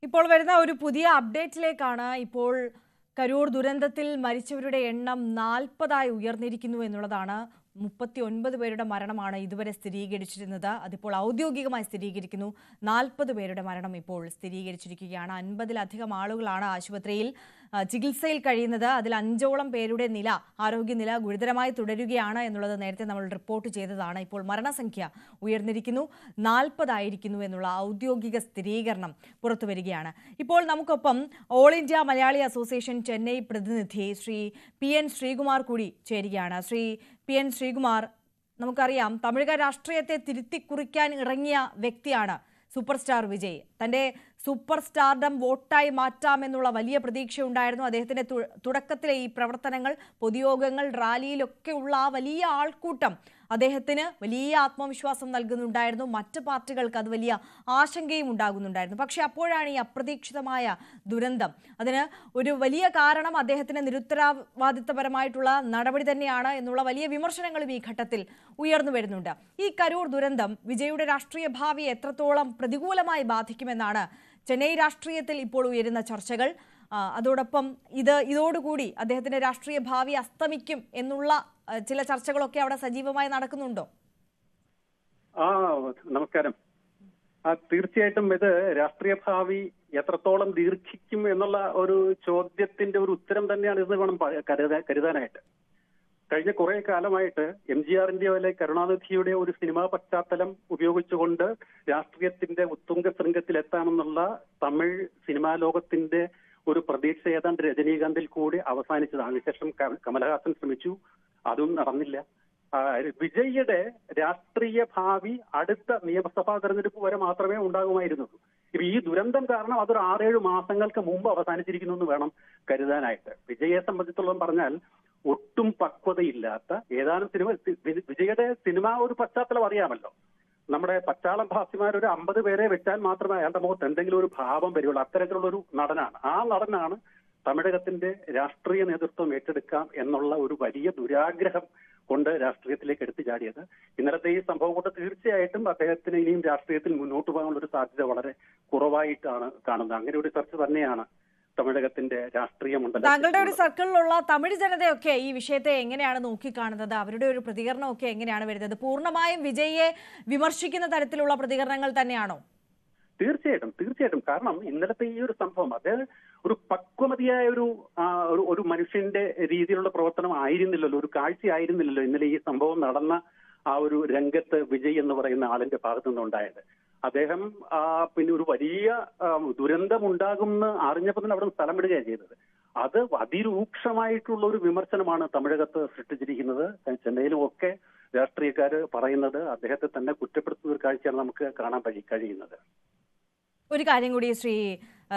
ഇപ്പോൾ വരുന്ന ഒരു പുതിയ അപ്ഡേറ്റിലേക്കാണ്. ഇപ്പോൾ കരൂർ ദുരന്തത്തിൽ മരിച്ചവരുടെ എണ്ണം 40 ഉയർന്നിരിക്കുന്നു എന്നുള്ളതാണ്. 39 പേരുടെ മരണമാണ് ഇതുവരെ സ്ഥിരീകരിച്ചിരുന്നത്. അതിപ്പോൾ ഔദ്യോഗികമായി സ്ഥിരീകരിക്കുന്നു. 40 പേരുടെ മരണം ഇപ്പോൾ സ്ഥിരീകരിച്ചിരിക്കുകയാണ്. 50-ലധികം ആളുകളാണ് ആശുപത്രിയിൽ ചികിത്സയിൽ കഴിയുന്നത്. അതിൽ 5ഓളം പേരുടെ ആരോഗ്യനില ഗുരുതരമായി തുടരുകയാണ് എന്നുള്ളത് നേരത്തെ നമ്മൾ റിപ്പോർട്ട് ചെയ്തതാണ്. ഇപ്പോൾ മരണസംഖ്യ ഉയർന്നിരിക്കുന്നു, 40 ആയിരിക്കുന്നു എന്നുള്ള ഔദ്യോഗിക സ്ഥിരീകരണം പുറത്തുവരികയാണ്. ഇപ്പോൾ നമുക്കൊപ്പം all India Malayali association Chennai പ്രതിനിധി ശ്രീ PN ശ്രീകുമാർ കൂടി ചേരുകയാണ്. ശ്രീ PN ശ്രീകുമാർ, നമുക്കറിയാം തമിഴക രാഷ്ട്രീയത്തെ തിരുത്തിക്കുറിക്കാൻ ഇറങ്ങിയ വ്യക്തിയാണ് സൂപ്പർ സ്റ്റാർ വിജയ്. തന്റെ സൂപ്പർ സ്റ്റാർഡം വോട്ടായി മാറ്റാമെന്നുള്ള വലിയ പ്രതീക്ഷയുണ്ടായിരുന്നു. അദ്ദേഹത്തിന്റെ തുടക്കത്തിലെ ഈ പ്രവർത്തനങ്ങൾ, പൊതുയോഗങ്ങൾ, റാലിയിലൊക്കെ ഉള്ള ആ വലിയ ആൾക്കൂട്ടം അദ്ദേഹത്തിന് വലിയ ആത്മവിശ്വാസം നൽകുന്നുണ്ടായിരുന്നു. മറ്റ് പാർട്ടികൾക്ക് അത് വലിയ ആശങ്കയും ഉണ്ടാകുന്നുണ്ടായിരുന്നു. പക്ഷെ അപ്പോഴാണ് ഈ അപ്രതീക്ഷിതമായ ദുരന്തം. അതിന് ഒരു വലിയ കാരണം അദ്ദേഹത്തിന് നിരുത്തരവാദിത്തപരമായിട്ടുള്ള നടപടി തന്നെയാണ് എന്നുള്ള വലിയ വിമർശനങ്ങളും ഈ ഘട്ടത്തിൽ ഉയർന്നു വരുന്നുണ്ട്. ഈ കരൂർ ദുരന്തം വിജയുടെ രാഷ്ട്രീയ ഭാവിയെ എത്രത്തോളം പ്രതികൂലമായി ബാധിക്കുമെന്നാണ് ചെന്നൈ രാഷ്ട്രീയത്തിൽ ഇപ്പോൾ ഉയരുന്ന ചർച്ചകൾ. അതോടൊപ്പം ഇതോടുകൂടി അദ്ദേഹത്തിന്റെ രാഷ്ട്രീയ ഭാവി അസ്തമിക്കും എന്നുള്ള ചില ചർച്ചകളൊക്കെ അവിടെ സജീവമായി നടക്കുന്നുണ്ടോ? നമസ്കാരം. തീർച്ചയായിട്ടും ഇത് രാഷ്ട്രീയ ഭാവി എത്രത്തോളം ദീർഘിക്കും എന്നുള്ള ഒരു ചോദ്യത്തിന്റെ ഒരു ഉത്തരം തന്നെയാണ് ഇത് വേണം കരുതാനായിട്ട്. കഴിഞ്ഞ കുറെ കാലമായിട്ട് MGRന്റെ പോലെ കരുണാനിധിയുടെ ഒരു സിനിമാ പശ്ചാത്തലം ഉപയോഗിച്ചുകൊണ്ട് രാഷ്ട്രീയത്തിന്റെ ഉത്തുംഗ ശൃംഗത്തിലെത്താമെന്നുള്ള തമിഴ് സിനിമാ ലോകത്തിന്റെ ഒരു പ്രതീക്ഷ ഏതാണ്ട് രജനീകാന്തിൽ കൂടി അവസാനിച്ചതാണ്. അതിനുശേഷം കമലഹാസൻ ശ്രമിച്ചു, അതും നടന്നില്ല. വിജയ്യുടെ രാഷ്ട്രീയ ഭാവി അടുത്ത നിയമസഭാ തെരഞ്ഞെടുപ്പ് വരെ മാത്രമേ ഉണ്ടാകുമായിരുന്നുള്ളൂ. ഇപ്പൊ ഈ ദുരന്തം കാരണം അതൊരു 6-7 മാസങ്ങൾക്ക് മുമ്പ് അവസാനിച്ചിരിക്കുന്നു എന്ന് വേണം കരുതാനായിട്ട്. വിജയെ സംബന്ധിച്ചുള്ള പറഞ്ഞാൽ ഒട്ടും പക്വതയില്ലാത്ത ഏതാനും വിജയുടെ സിനിമ ഒരു പശ്ചാത്തലം അറിയാമല്ലോ. നമ്മുടെ പച്ചാളം ഭാസിമാർ ഒരു 50 പേരെ വെച്ചാൽ മാത്രമേ അയാളുടെ മുഖത്ത് എന്തെങ്കിലും ഒരു ഭാവം വരുള്ളൂ. അത്തരത്തിലുള്ള ഒരു നടനാണ്. ആ നടനാണ് തമിഴകത്തിന്റെ രാഷ്ട്രീയ നേതൃത്വം ഏറ്റെടുക്കാം എന്നുള്ള ഒരു വലിയ ദുരാഗ്രഹം കൊണ്ട് രാഷ്ട്രീയത്തിലേക്ക് എടുത്തു ചാടിയത്. ഇന്നലത്തെ ഈ സംഭവം കൊണ്ട് തീർച്ചയായിട്ടും അദ്ദേഹത്തിന് ഇനിയും രാഷ്ട്രീയത്തിൽ മുന്നോട്ട് പോകാനുള്ള ഒരു സാധ്യത വളരെ കുറവായിട്ടാണ് കാണുന്നത്. അങ്ങനെ ഒരു ചർച്ച തന്നെയാണ് തമിഴകത്തിന്റെ രാഷ്ട്രീയ മണ്ഡലം. താങ്കളുടെ ഒരു സർക്കിളിലുള്ള തമിഴ് ജനതയൊക്കെ ഈ വിഷയത്തെ എങ്ങനെയാണ് നോക്കിക്കാണുന്നത്? അവരുടെ ഒരു പ്രതികരണമൊക്കെ എങ്ങനെയാണ് വരുന്നത്? പൂർണ്ണമായും വിജയിയെ വിമർശിക്കുന്ന തരത്തിലുള്ള പ്രതികരണങ്ങൾ തന്നെയാണോ? തീർച്ചയായിട്ടും. കാരണം ഇന്നലത്തെ ഈ ഒരു സംഭവം അത് ഒരു പക്വമതിയായ ഒരു മനുഷ്യന്റെ രീതിയിലുള്ള പ്രവർത്തനം ആയിരുന്നില്ലല്ലോ, ഒരു കാഴ്ചയായിരുന്നില്ലല്ലോ ഇന്നലെ ഈ സംഭവം നടന്ന ആ ഒരു രംഗത്ത് വിജയ് എന്ന് പറയുന്ന ആളിന്റെ ഭാഗത്തു നിന്നുണ്ടായത്. അദ്ദേഹം പിന്നെ ഒരു വലിയ ദുരന്തമുണ്ടാകുമെന്ന് അറിഞ്ഞപ്പോൾ തന്നെ അവിടെ സ്ഥലം വിടുകയാണ് ചെയ്തത്. അത് അതിരൂക്ഷമായിട്ടുള്ള ഒരു വിമർശനമാണ് തമിഴകത്ത് സൃഷ്ടിച്ചിരിക്കുന്നത്. ചെന്നൈയിലും ഒക്കെ രാഷ്ട്രീയക്കാര് പറയുന്നത് അദ്ദേഹത്തെ തന്നെ കുറ്റപ്പെടുത്തുന്ന ഒരു കാഴ്ചയാണ് നമുക്ക് കാണാൻ കഴിയുന്നത്. ഒരു കാര്യം കൂടി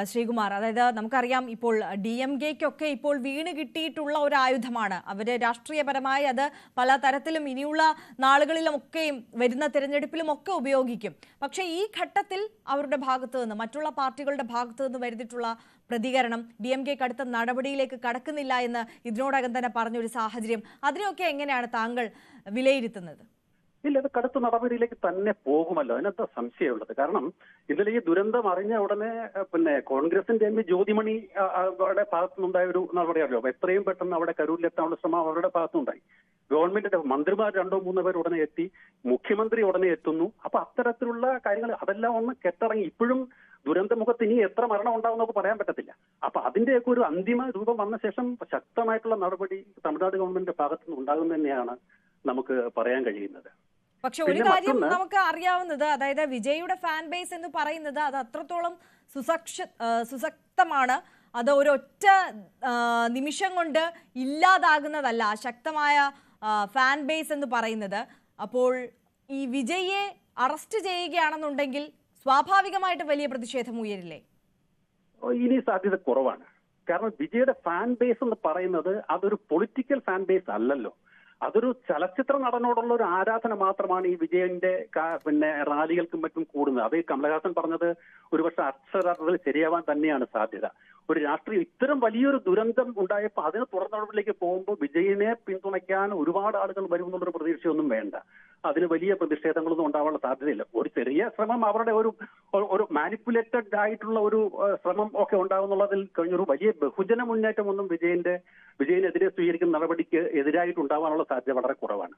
ശ്രീകുമാർ, അതായത് നമുക്കറിയാം ഇപ്പോൾ DMKയ്ക്കൊക്കെ ഇപ്പോൾ വീണ് കിട്ടിയിട്ടുള്ള ഒരു ആയുധമാണ്. അവർ രാഷ്ട്രീയപരമായി അത് പല തരത്തിലും ഇനിയുള്ള നാളുകളിലുമൊക്കെയും വരുന്ന തിരഞ്ഞെടുപ്പിലും ഒക്കെ ഉപയോഗിക്കും. പക്ഷേ ഈ ഘട്ടത്തിൽ അവരുടെ ഭാഗത്തു നിന്ന്, മറ്റുള്ള പാർട്ടികളുടെ ഭാഗത്തു നിന്ന് വരുന്നിട്ടുള്ള പ്രതികരണം DMKയ്ക്ക് അടുത്ത നടപടിയിലേക്ക് കടക്കുന്നില്ല എന്ന് ഇതിനോടകം തന്നെ പറഞ്ഞൊരു സാഹചര്യം, അതിനെയൊക്കെ എങ്ങനെയാണ് താങ്കൾ വിലയിരുത്തുന്നത്? ഇല്ല, അത് കടുത്ത നടപടിയിലേക്ക് തന്നെ പോകുമല്ലോ, അതിനകത്ത് സംശയമുള്ളത്. കാരണം ഇന്നലെ ഈ ദുരന്തം അറിഞ്ഞ ഉടനെ പിന്നെ കോൺഗ്രസിന്റെ MP ജ്യോതിമണി അവരുടെ ഭാഗത്തുനിന്നുണ്ടായ ഒരു നടപടിയല്ലോ. എത്രയും പെട്ടെന്ന് അവിടെ കരൂരിലെത്താനുള്ള ശ്രമം അവരുടെ ഭാഗത്തുനിന്നുണ്ടായി. ഗവൺമെന്റിന്റെ മന്ത്രിമാർ 2-3 പേർ ഉടനെ എത്തി, മുഖ്യമന്ത്രി ഉടനെ എത്തുന്നു. അപ്പൊ അത്തരത്തിലുള്ള കാര്യങ്ങൾ അതെല്ലാം ഒന്ന് കെട്ടിറങ്ങി. ഇപ്പോഴും ദുരന്തമുഖത്ത് ഇനി എത്ര മരണം ഉണ്ടാവും നമുക്ക് പറയാൻ പറ്റത്തില്ല. അപ്പൊ അതിന്റെയൊക്കെ ഒരു അന്തിമ രൂപം വന്ന ശേഷം ശക്തമായിട്ടുള്ള നടപടി തമിഴ്നാട് ഗവൺമെന്റിന്റെ ഭാഗത്തുനിന്ന് ഉണ്ടാകും തന്നെയാണ് നമുക്ക് പറയാൻ കഴിയുന്നത്. പക്ഷെ ഒരു കാര്യം നമുക്ക് അറിയാവുന്നത്, അതായത് വിജയുടെ ഫാൻ ബേസ് എന്ന് പറയുന്നത് അത് അത്രത്തോളം സുശക്തമാണ്. അത് ഒരൊറ്റ നിമിഷം കൊണ്ട് ഇല്ലാതാകുന്നതല്ല ശക്തമായ ഫാൻ ബേസ് എന്ന് പറയുന്നത്. അപ്പോൾ ഈ വിജയെ അറസ്റ്റ് ചെയ്യുകയാണെന്നുണ്ടെങ്കിൽ സ്വാഭാവികമായിട്ട് വലിയ പ്രതിഷേധം ഉയരില്ലേ? ഇനി സാധ്യത കുറവാണ്. കാരണം വിജയുടെ ഫാൻ ബേസ് എന്ന് പറയുന്നത് അതൊരു പൊളിറ്റിക്കൽ ഫാൻ ബേസ് അല്ലല്ലോ. അതൊരു ചലച്ചിത്ര നടനോടുള്ള ഒരു ആരാധന മാത്രമാണ് ഈ വിജയന്റെ പിന്നെ റാലികൾക്കും മറ്റും കൂടുന്നത്. അത് കമലഹാസൻ പറഞ്ഞത് ഒരുപക്ഷെ അക്ഷരാർത്ഥത്തിൽ ശരിയാവാൻ തന്നെയാണ് സാധ്യത. ഒരു രാഷ്ട്രീയം ഇത്തരം വലിയൊരു ദുരന്തം ഉണ്ടായപ്പോൾ അതിന് തുടർ നടപടിയിലേക്ക് പോകുമ്പോൾ വിജയനെ പിന്തുണയ്ക്കാൻ ഒരുപാട് ആളുകൾ വരുമെന്നുള്ളൊരു പ്രതീക്ഷയൊന്നും വേണ്ട. അതിന് വലിയ പ്രതിഷേധങ്ങളൊന്നും ഉണ്ടാവാനുള്ള സാധ്യതയില്ല. ഒരു ചെറിയ ശ്രമം, അവരുടെ ഒരു മാനിപ്പുലേറ്റഡ് ആയിട്ടുള്ള ഒരു ശ്രമം ഒക്കെ ഉണ്ടാവുന്നുള്ളതിൽ കഴിഞ്ഞൊരു വലിയ ബഹുജന മുന്നേറ്റമൊന്നും വിജയനെതിരെ സ്വീകരിക്കുന്ന നടപടിക്ക് എതിരായിട്ടുണ്ടാവാനുള്ള സാധ്യത വളരെ കുറവാണ്.